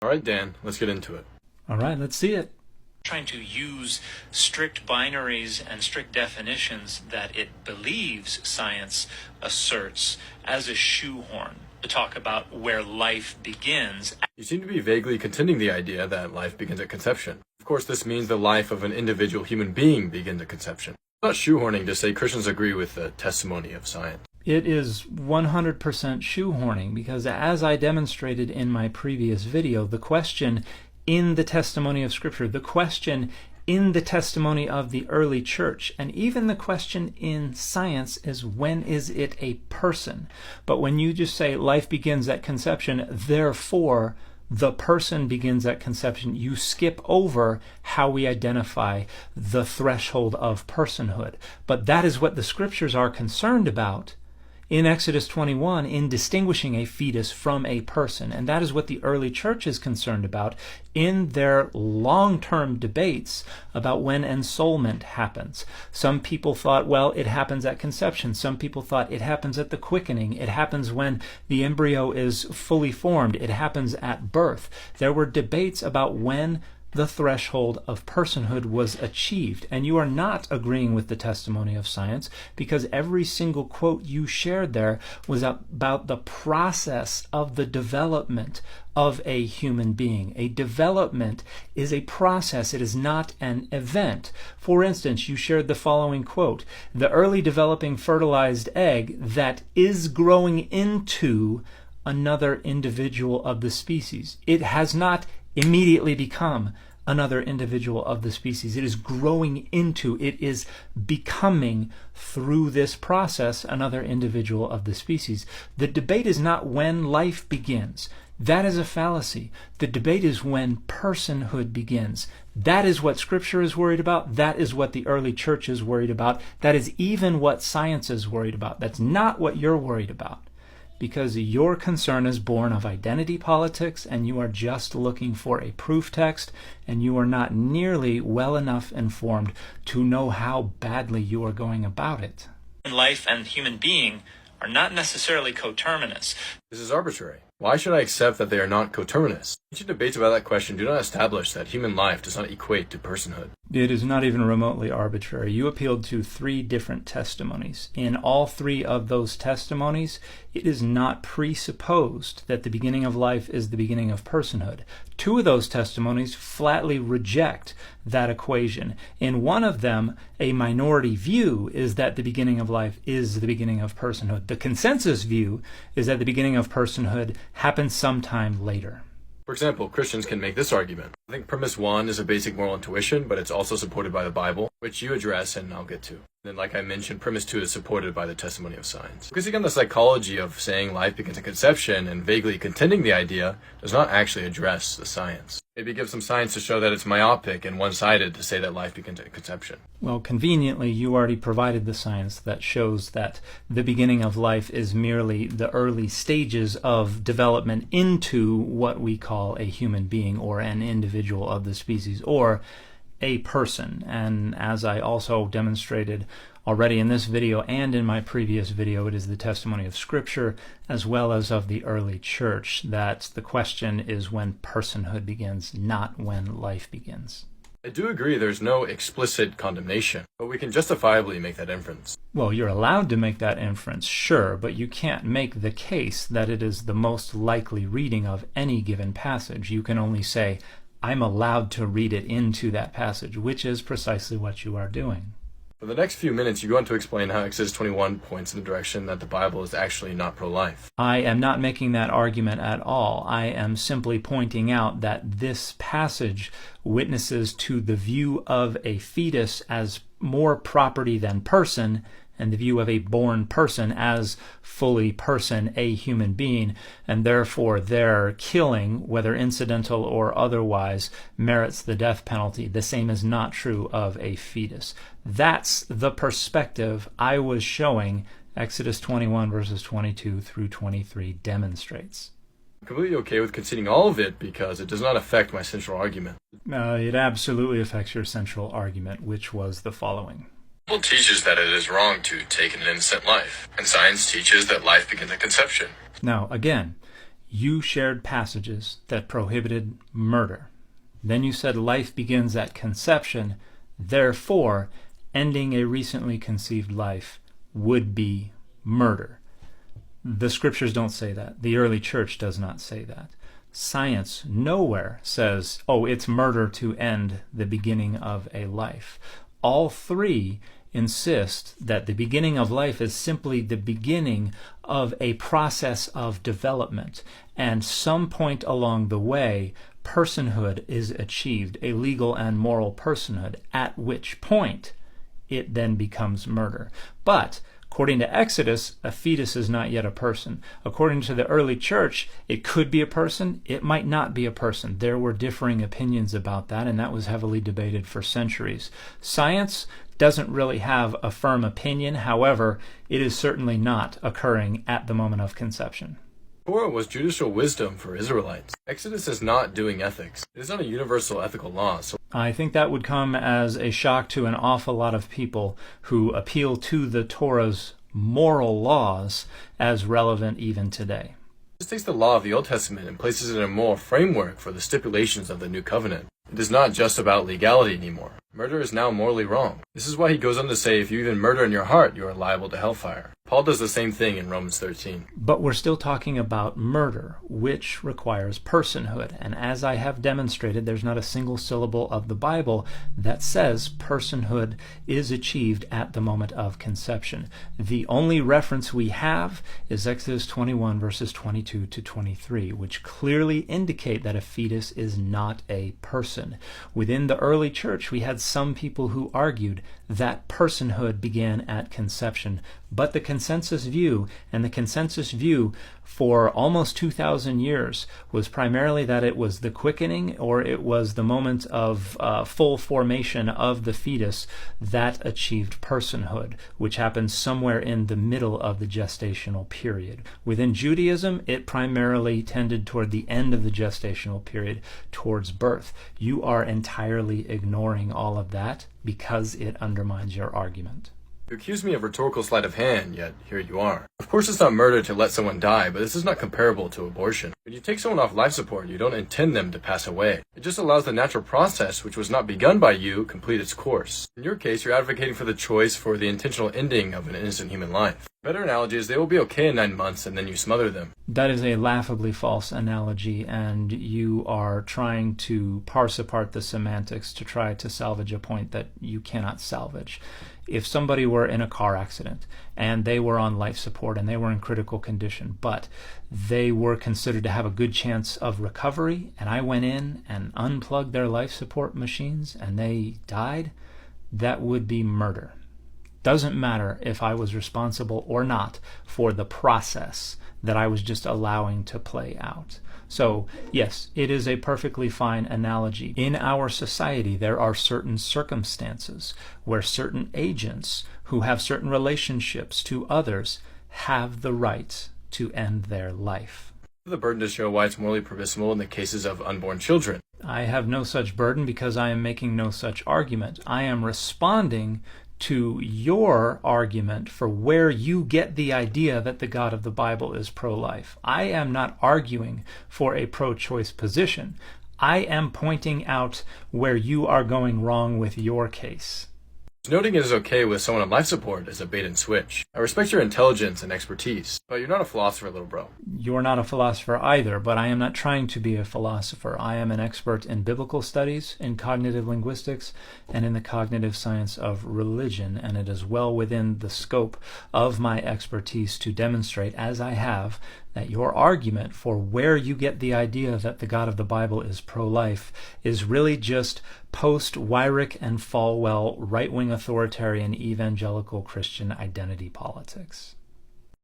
All right, Dan, let's get into it. All right, let's see it. Trying to use strict binaries and strict definitions that it believes science asserts as a shoehorn to talk about where life begins. You seem to be vaguely contending the idea that life begins at conception. Of course, this means the life of an individual human being begins at conception. It's not shoehorning to say Christians agree with the testimony of science. It is 100% shoehorning because, as I demonstrated in my previous video, the question in the testimony of Scripture, the question in the testimony of the early church, and even the question in science is, when is it a person? But when you just say life begins at conception, therefore the person begins at conception, you skip over how we identify the threshold of personhood. But that is what the Scriptures are concerned about in Exodus 21 in distinguishing a fetus from a person. And that is what the early church is concerned about in their long-term debates about when ensoulment happens. Some people thought, well, it happens at conception. Some people thought it happens at the quickening. It happens when the embryo is fully formed. It happens at birth. There were debates about when the threshold of personhood was achieved. And you are not agreeing with the testimony of science because every single quote you shared there was about the process of the development of a human being. A development is a process. It is not an event. For instance, you shared the following quote: the early developing fertilized egg that is growing into another individual of the species. It has not immediately become another individual of the species. It is growing into, it is becoming through this process another individual of the species. The debate is not when life begins. That is a fallacy. The debate is when personhood begins. That is what Scripture is worried about. That is what the early church is worried about. That is even what science is worried about. That's not what you're worried about, because your concern is born of identity politics, and you are just looking for a proof text, and you are not nearly well enough informed to know how badly you are going about it. Life and human being are not necessarily coterminous. This is arbitrary. Why should I accept that they are not coterminous? Ancient debates about that question do not establish that human life does not equate to personhood. It is not even remotely arbitrary. You appealed to 3 different testimonies. In all 3 of those testimonies, it is not presupposed that the beginning of life is the beginning of personhood. 2 of those testimonies flatly reject that equation. In one of them, a minority view is that the beginning of life is the beginning of personhood. The consensus view is that the beginning of personhood happens sometime later. For example, Christians can make this argument. I think premise 1 is a basic moral intuition, but it's also supported by the Bible, which you address and I'll get to. Then, like I mentioned, premise 2 is supported by the testimony of science. Focusing on the psychology of saying life begins at conception and vaguely contending the idea does not actually address the science. Maybe give some science to show that it's myopic and one-sided to say that life begins at conception. Well, conveniently, you already provided the science that shows that the beginning of life is merely the early stages of development into what we call a human being or an individual of the species or a person. And as I also demonstrated already in this video and in my previous video, it is the testimony of Scripture as well as of the early church that the question is when personhood begins, not when life begins. I do agree there's no explicit condemnation, but we can justifiably make that inference. Well, you're allowed to make that inference, sure, but you can't make the case that it is the most likely reading of any given passage. You can only say, I'm allowed to read it into that passage, which is precisely what you are doing. For the next few minutes, you go on to explain how Exodus 21 points in the direction that the Bible is actually not pro-life. I am not making that argument at all. I am simply pointing out that this passage witnesses to the view of a fetus as more property than person, and the view of a born person as fully person, a human being, and therefore their killing, whether incidental or otherwise, merits the death penalty. The same is not true of a fetus. That's the perspective I was showing Exodus 21 verses 22 through 23 demonstrates. I'm completely okay with conceding all of it because it does not affect my central argument. It absolutely affects your central argument, which was the following. The Bible teaches that it is wrong to take an innocent life, and science teaches that life begins at conception. Now, again, You shared passages that prohibited murder. Then you said life begins at conception, therefore, ending a recently conceived life would be murder. The scriptures don't say that. The early church does not say that. Science nowhere says, oh, it's murder to end the beginning of a life. All three insist that the beginning of life is simply the beginning of a process of development, and some point along the way, personhood is achieved, a legal and moral personhood, at which point it then becomes murder. But according to Exodus, a fetus is not yet a person. According to the early church, it could be a person, it might not be a person. There were differing opinions about that, and that was heavily debated for centuries. Science doesn't really have a firm opinion. However, it is certainly not occurring at the moment of conception. Torah was judicial wisdom for Israelites. Exodus is not doing ethics. It is not a universal ethical law. So I think that would come as a shock to an awful lot of people who appeal to the Torah's moral laws as relevant even today. this takes the law of the Old Testament and places it in a moral framework for the stipulations of the New Covenant. It is not just about legality anymore. Murder is now morally wrong. This is why he goes on to say, if you even murder in your heart, you are liable to hellfire. Paul does the same thing in Romans 13. But we're still talking about murder, which requires personhood. And as I have demonstrated, there's not a single syllable of the Bible that says personhood is achieved at the moment of conception. The only reference we have is Exodus 21, verses 22 to 23, which clearly indicate that a fetus is not a person. Within the early church, we had some people who argued that personhood began at conception. But the consensus view, and the consensus view for almost 2,000 years, was primarily that it was the quickening, or it was the moment of full formation of the fetus that achieved personhood, which happens somewhere in the middle of the gestational period. Within Judaism, it primarily tended toward the end of the gestational period, towards birth. You are entirely ignoring all of that because it undermines your argument. You accuse me of rhetorical sleight of hand, yet here you are. Of course it's not murder to let someone die, but this is not comparable to abortion. When you take someone off life support, you don't intend them to pass away. It just allows the natural process, which was not begun by you, complete its course. In your case, you're advocating for the choice for the intentional ending of an innocent human life. A better analogy is they will be okay in 9 months and then you smother them. That is a laughably false analogy, and you are trying to parse apart the semantics to try to salvage a point that you cannot salvage. If somebody were in a car accident and they were on life support and they were in critical condition, but they were considered to have a good chance of recovery, and I went in and unplugged their life support machines and they died, that would be murder. Doesn't matter if I was responsible or not for the process that I was just allowing to play out. So, yes, it is a perfectly fine analogy. In our society, there are certain circumstances where certain agents who have certain relationships to others have the right to end their life. The burden to show why it's morally permissible in the cases of unborn children. I have no such burden because I am making no such argument. I am responding to your argument for where you get the idea that the God of the Bible is pro-life. I am not arguing for a pro-choice position. I am pointing out where you are going wrong with your case. Noting it is okay with someone on life support is a bait and switch. I respect your intelligence and expertise, but you're not a philosopher, little bro. You're not a philosopher either, but I am not trying to be a philosopher. I am an expert in biblical studies, in cognitive linguistics, and in the cognitive science of religion, and it is well within the scope of my expertise to demonstrate, as I have, that your argument for where you get the idea that the God of the Bible is pro-life is really just post-Weyrich and Falwell right-wing authoritarian evangelical Christian identity politics.